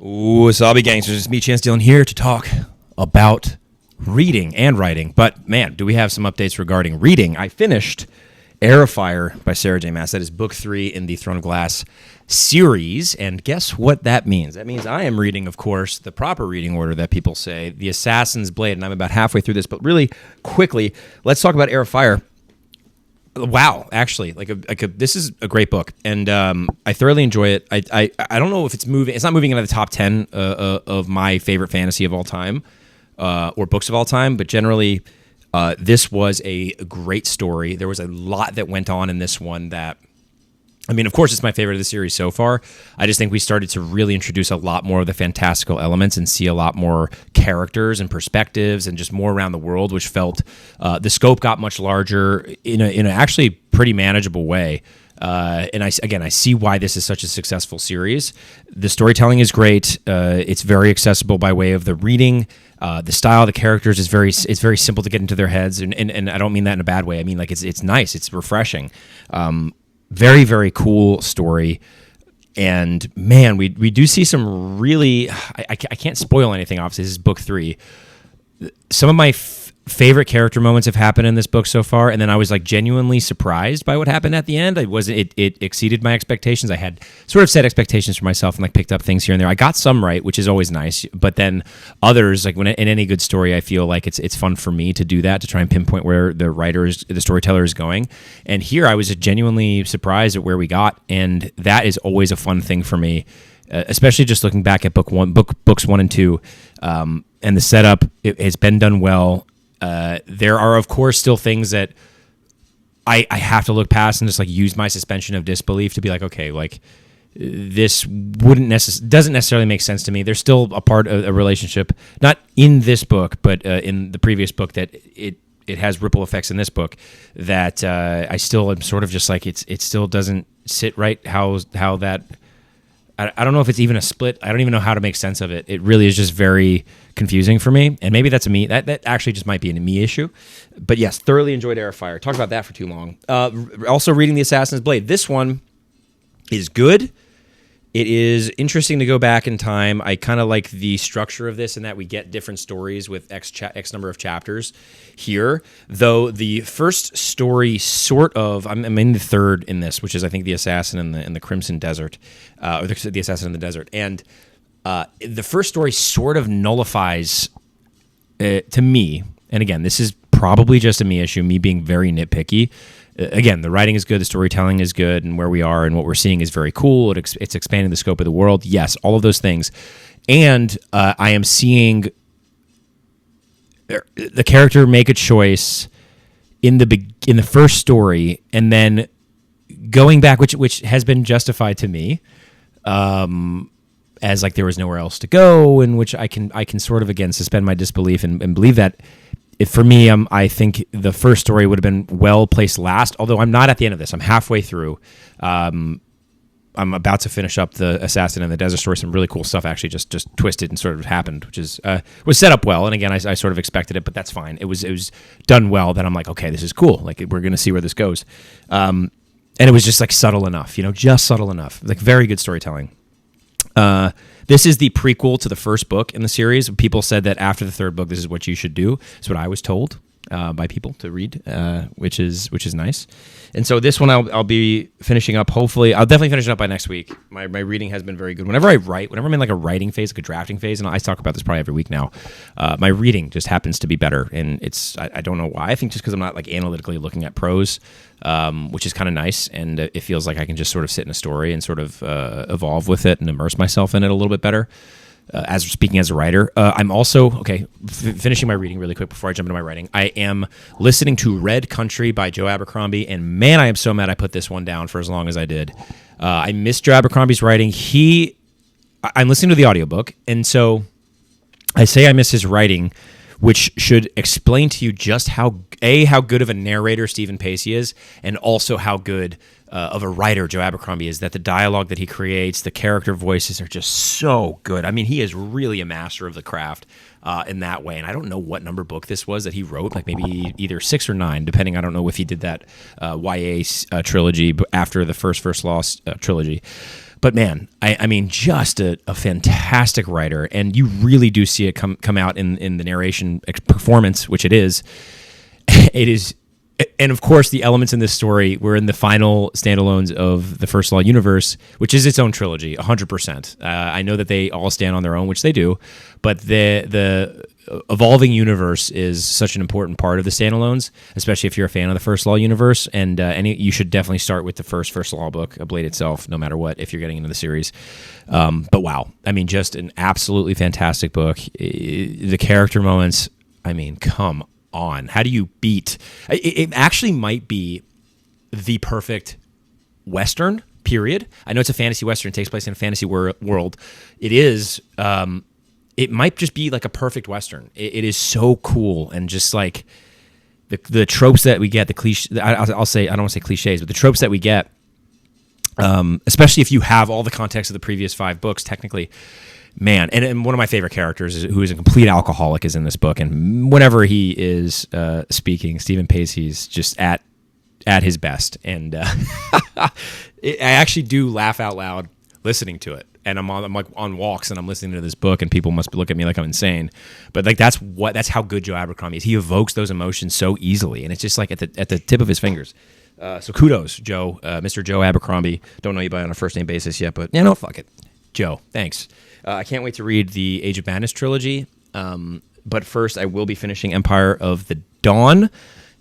Wasabi gangsters, it's me, Chance Dillon, here to talk about reading and writing. But man, do we have some updates regarding reading. I finished Heir of Fire by Sarah J. Maas. That is book 3 in the Throne of Glass series. And guess what that means? That means I am reading, of course, the proper reading order that people say, The Assassin's Blade. And I'm about halfway through this. But really quickly, let's talk about Heir of Fire. Wow, actually, this is a great book, and I thoroughly enjoy it. I don't know if it's moving. It's not moving into the top 10 of my favorite fantasy of all time, or books of all time. But generally, this was a great story. There was a lot that went on in this one that, I mean, of course, it's my favorite of the series so far. I just think we started to really introduce a lot more of the fantastical elements and see a lot more characters and perspectives and just more around the world, which felt the scope got much larger in a actually pretty manageable way. And I see why this is such a successful series. The storytelling is great. It's very accessible by way of the reading. The style of the characters is very simple to get into their heads, and I don't mean that in a bad way. I mean, like, it's nice. It's refreshing. Very, very cool story. And man, we do see some really, I can't spoil anything, obviously. This is book 3. Some of my favorite character moments have happened in this book so far, and then I was like genuinely surprised by what happened at the end. It exceeded my expectations. I had sort of set expectations for myself and like picked up things here and there. I got some right, which is always nice, but then others, like when in any good story, I feel like it's fun for me to do that, to try and pinpoint where the storyteller is going. And here I was genuinely surprised at where we got, and that is always a fun thing for me, especially just looking back at books 1 and 2, and the setup. It has been done well. There are, of course, still things that I have to look past and just like use my suspension of disbelief to be like, okay, like this doesn't necessarily make sense to me. There's still a part of a relationship, not in this book, but in the previous book, that it has ripple effects in this book that I still am sort of just like, it still doesn't sit right. How that, I don't know if it's even a split. I don't even know how to make sense of it. It really is just very confusing for me, and maybe that's a me. That actually just might be a me issue. But yes, thoroughly enjoyed Heir of Fire. Talked about that for too long. Also reading The Assassin's Blade. This one is good. It is interesting to go back in time. I kind of like the structure of this in that we get different stories with X number of chapters here. Though the first story sort of, I'm in the third in this, which is I think The Assassin in the Crimson Desert, or the Assassin in the Desert. And the first story sort of nullifies, to me, and again, this is probably just a me issue, me being very nitpicky. Again, the writing is good, the storytelling is good, and where we are and what we're seeing is very cool. It's expanding the scope of the world. Yes, all of those things. And I am seeing the character make a choice in the first story, and then going back, which has been justified to me, as like there was nowhere else to go, in which I can sort of again suspend my disbelief and believe that. For me, I think the first story would have been well placed last, although I'm not at the end of this. I'm halfway through. I'm about to finish up the Assassin in the Desert story. Some really cool stuff actually just twisted and sort of happened, which is was set up well. And again, I sort of expected it, but that's fine. It was done well that I'm like, okay, this is cool. Like, we're going to see where this goes. And it was just like subtle enough, just subtle enough. Like, very good storytelling. This is the prequel to the first book in the series. People said that after the third book, this is what you should do. It's what I was told by people to read, which is nice. And so this one I'll be finishing up. Hopefully, I'll definitely finish it up by next week. My reading has been very good. Whenever I'm in like a writing phase, like a drafting phase, and I talk about this probably every week now, my reading just happens to be better. And I don't know why. I think just because I'm not like analytically looking at prose, which is kind of nice, and it feels like I can just sort of sit in a story and sort of evolve with it and immerse myself in it a little bit better. As speaking as a writer, I'm also finishing my reading really quick before I jump into my writing. I am listening to Red Country by Joe Abercrombie, and man, I am so mad I put this one down for as long as I did. I missed Joe Abercrombie's writing. I'm listening to the audiobook, and so I say I miss his writing, which should explain to you just how good of a narrator Stephen Pacey is, and also how good of a writer Joe Abercrombie is, that the dialogue that he creates, the character voices are just so good. I mean, he is really a master of the craft in that way. And I don't know what number book this was that he wrote, like maybe either 6 or 9, depending. I don't know if he did that YA trilogy after the First Lost trilogy. But man, I mean, just a fantastic writer, and you really do see it come out in the narration performance, which it is. It is, and of course, the elements in this story were in the final standalones of the First Law universe, which is its own trilogy, 100%. I know that they all stand on their own, which they do, but the evolving universe is such an important part of the standalones, especially if you're a fan of the First Law universe, and you should definitely start with the First Law book, A Blade itself, no matter what, if you're getting into the series. But wow, I mean, just an absolutely fantastic book. The character moments, I mean, come on. How do you beat... It actually might be the perfect Western, period. I know it's a fantasy Western, it takes place in a fantasy world. It is... it might just be like a perfect Western. It is so cool, and just like the tropes that we get, the cliche. I'll say, I don't want to say cliches, but the tropes that we get, especially if you have all the context of the previous 5 books, technically, man. And one of my favorite characters, who is a complete alcoholic, is in this book, and whenever he is speaking, Stephen Pacey's just at his best, and I actually do laugh out loud listening to it. And I'm like on walks and I'm listening to this book, and people must look at me like I'm insane. But like that's how good Joe Abercrombie is. He evokes those emotions so easily, and it's just like at the tip of his fingers. So kudos, Joe, Mr. Joe Abercrombie. Don't know you by on a first name basis yet, but no, fuck it, Joe. Thanks. I can't wait to read the Age of Madness trilogy. But first, I will be finishing Empire of the Dawn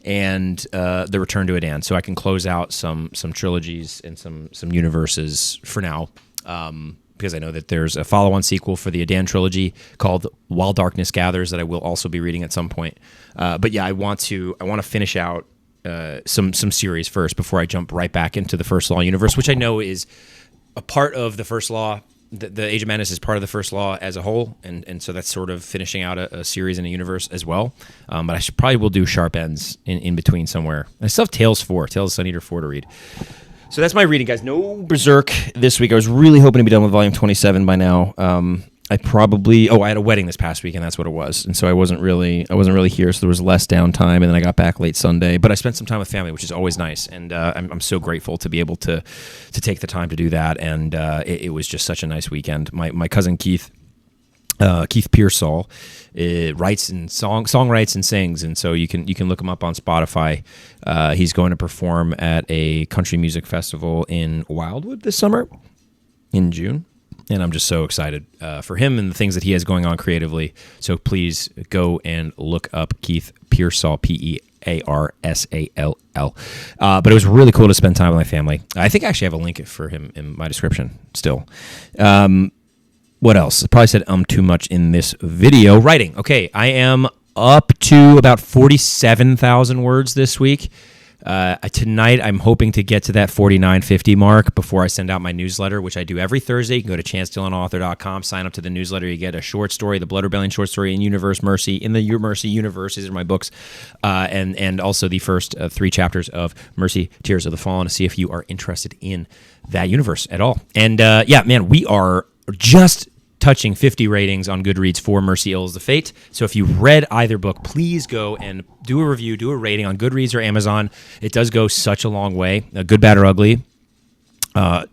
and the Return to Edan, so I can close out some trilogies and some universes for now. Because I know that there's a follow-on sequel for the Edan trilogy called While Darkness Gathers that I will also be reading at some point. But yeah, I want to finish out some series first before I jump right back into the First Law universe, which I know is a part of the First Law. The Age of Madness is part of the First Law as a whole, and so that's sort of finishing out a series in a universe as well. But I probably will do Sharp Ends in between somewhere. I still have Tales of Sun Eater 4 to read. So that's my reading, guys. No Berserk this week. I was really hoping to be done with volume 27 by now. I had a wedding this past week, and that's what it was. And so I wasn't really here, so there was less downtime, and then I got back late Sunday. But I spent some time with family, which is always nice, and I'm so grateful to be able to take the time to do that. And it was just such a nice weekend. My cousin Keith Pearsall writes and songwrites and sings, and so you can look him up on Spotify. He's going to perform at a country music festival in Wildwood this summer in June, and I'm just so excited for him and the things that he has going on creatively. So please go and look up Keith Pearsall, Pearsall. But it was really cool to spend time with my family. I think I actually have a link for him in my description still. What else? I probably said too much in this video. Writing. Okay, I am up to about 47,000 words this week. Tonight, I'm hoping to get to that 4950 mark before I send out my newsletter, which I do every Thursday. You can go to chancedillonauthor.com, sign up to the newsletter. You get a short story, the Blood Rebellion short story, in Universe Mercy. In the Mercy universe, these are my books, and also the first 3 chapters of Mercy, Tears of the Fallen, to see if you are interested in that universe at all. And yeah, man, we are just touching 50 ratings on Goodreads for Mercy Ills the Fate. So if you read either book, please go and do a review, do a rating on Goodreads or Amazon. It does go such a long way, good, bad, or ugly.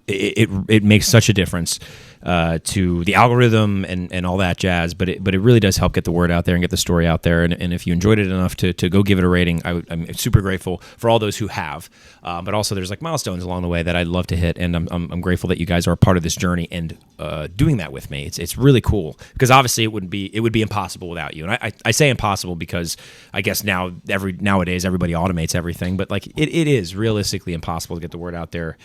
It makes such a difference to the algorithm and all that jazz, but it really does help get the word out there and get the story out there. And if you enjoyed it enough to go give it a rating, I'm super grateful for all those who have. But also there's like milestones along the way that I'd love to hit, and I'm grateful that you guys are a part of this journey and doing that with me. It's really cool, because obviously it would be impossible without you. And I say impossible because I guess nowadays everybody automates everything, but like it is realistically impossible to get the word out there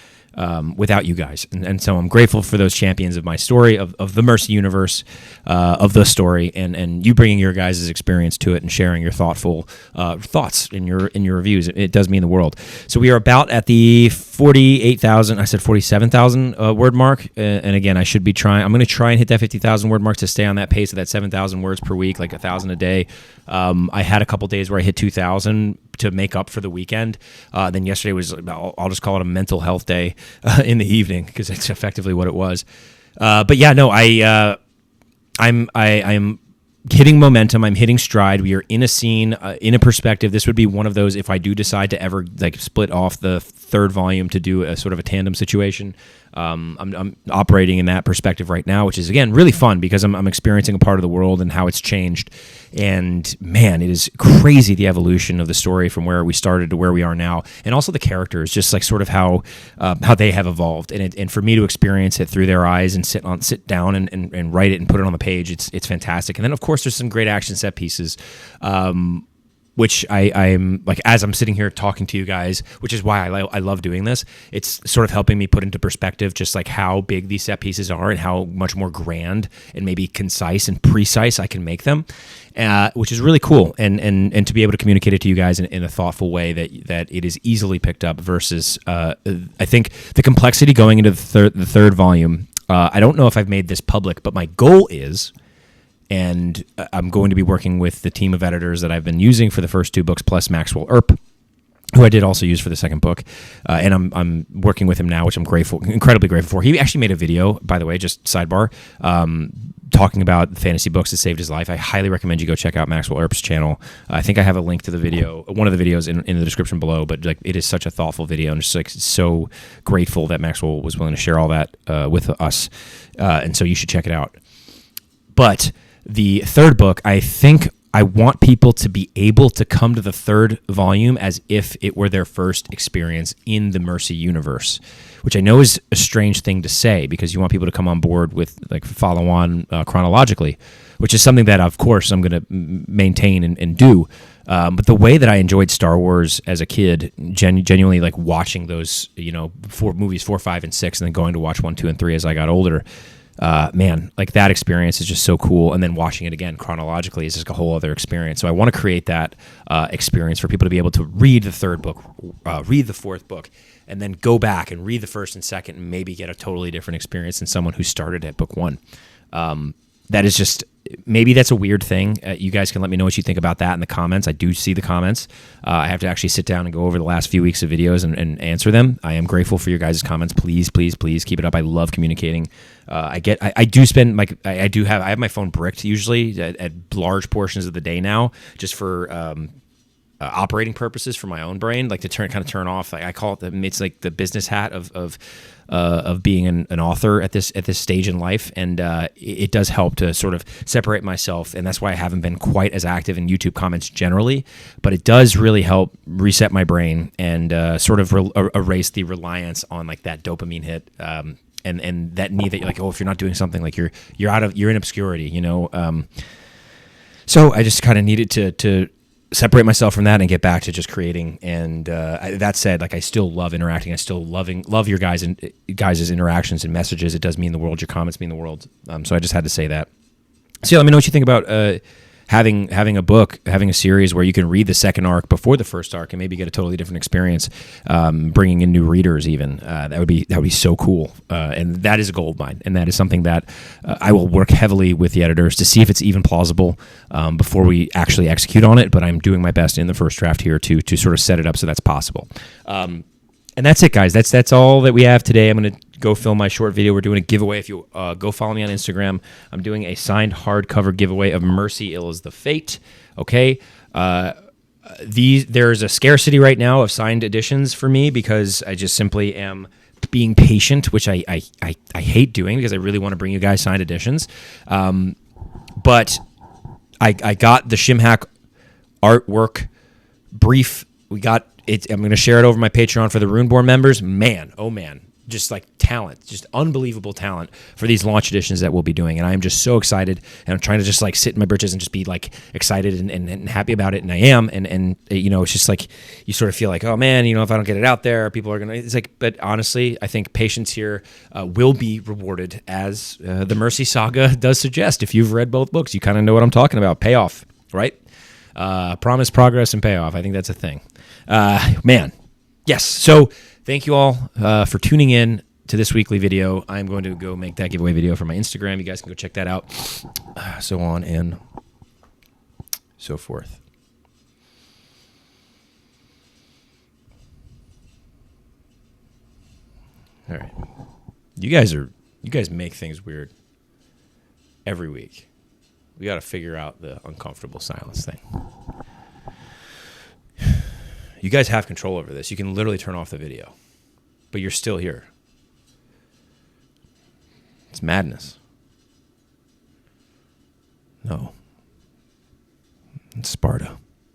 without you guys. And so I'm grateful for those champions of my story, of the Mercy universe, of the story, and you bringing your guys' experience to it and sharing your thoughtful thoughts in your reviews. It does mean the world. So we are about at the 48,000, I said 47,000 word mark. And again, I'm going to try and hit that 50,000 word mark to stay on that pace of that 7,000 words per week, like 1,000 a day. I had a couple days where I hit 2,000 to make up for the weekend. Then yesterday was, I'll just call it a mental health day in the evening, because it's effectively what it was. But yeah, no, I'm hitting momentum. I'm hitting stride. We are in a scene, in a perspective. This would be one of those, if I do decide to ever like split off the third volume to do a sort of a tandem situation. I'm operating in that perspective right now, which is, again, really fun because I'm experiencing a part of the world and how it's changed. And man, it is crazy, the evolution of the story from where we started to where we are now, and also the characters, just like sort of how they have evolved. And for me to experience it through their eyes and sit down and write it and put it on the page, it's fantastic. And then of course there's some great action set pieces. Which I'm like, as I'm sitting here talking to you guys, which is why I love doing this. It's sort of helping me put into perspective just like how big these set pieces are and how much more grand and maybe concise and precise I can make them, which is really cool. And to be able to communicate it to you guys in a thoughtful way that it is easily picked up versus I think the complexity going into the third volume. I don't know if I've made this public, but my goal is. And I'm going to be working with the team of editors that I've been using for the first 2 books, plus Maxwell Earp, who I did also use for the second book. And I'm working with him now, which I'm incredibly grateful for. He actually made a video, by the way, just sidebar, talking about fantasy books that saved his life. I highly recommend you go check out Maxwell Earp's channel. I think I have a link to the video, one of the videos in the description below, but like it is such a thoughtful video, and just like so grateful that Maxwell was willing to share all that with us. And so you should check it out. But the third book, I think I want people to be able to come to the third volume as if it were their first experience in the Mercy universe, which I know is a strange thing to say because you want people to come on board with like follow on chronologically, which is something that of course I'm going to maintain and do. But the way that I enjoyed Star Wars as a kid, genuinely like watching those, 4 movies, 4, 5, and 6, and then going to watch 1, 2, and 3 as I got older. Man, like that experience is just so cool. And then watching it again chronologically is just a whole other experience. So I want to create that experience for people to be able to read the third book, read the fourth book, and then go back and read the first and second and maybe get a totally different experience than someone who started at book 1. That is just, maybe that's a weird thing. You guys can let me know what you think about that in the comments. I do see the comments. I have to actually sit down and go over the last few weeks of videos and answer them. I am grateful for your guys' comments. Please, please, please keep it up. I love communicating. I have my phone bricked usually at large portions of the day now, just for operating purposes for my own brain, like to turn off. Like I call it it's like the business hat of being an author at this stage in life, and it does help to sort of separate myself, and that's why I haven't been quite as active in YouTube comments generally, but it does really help reset my brain and sort of erase the reliance on like that dopamine hit, and that need that you're like, oh, if you're not doing something, like you're in obscurity, so I just kind of needed to separate myself from that and get back to just creating. And that said, like I still love interacting. I still love your guys' interactions and messages. It does mean the world. Your comments mean the world. So I just had to say that. So let me know what you think about having a book, having a series where you can read the second arc before the first arc and maybe get a totally different experience, bringing in new readers even. That would be so cool. And that is a gold mine. And that is something that I will work heavily with the editors to see if it's even plausible before we actually execute on it. But I'm doing my best in the first draft here to sort of set it up so that's possible. And that's it, guys. That's all that we have today. I'm going to go film my short video. We're doing a giveaway. If you go follow me on Instagram, I'm doing a signed hardcover giveaway of Mercy Ill is the Fate. Okay. There's a scarcity right now of signed editions for me because I just simply am being patient, which I hate doing because I really want to bring you guys signed editions. But I got the Shimhack artwork brief. We got it. I'm going to share it over my Patreon for the Runeborn members. Man, oh man. Just like talent, just unbelievable talent for these launch editions that we'll be doing. And I'm just so excited, and I'm trying to just like sit in my britches and just be like excited and happy about it. And I am. And it's just like, you sort of feel like, oh man, if I don't get it out there, people are going to, it's like, but honestly, I think patience here will be rewarded, as the Mercy Saga does suggest. If you've read both books, you kind of know what I'm talking about. Payoff, right? Promise, progress, and payoff. I think that's a thing. Man. Yes. So thank you all for tuning in to this weekly video. I'm going to go make that giveaway video for my Instagram. You guys can go check that out. So on and so forth. All right. You guys make things weird every week. We got to figure out the uncomfortable silence thing. You guys have control over this. You can literally turn off the video, but you're still here. It's madness. No. It's Sparta.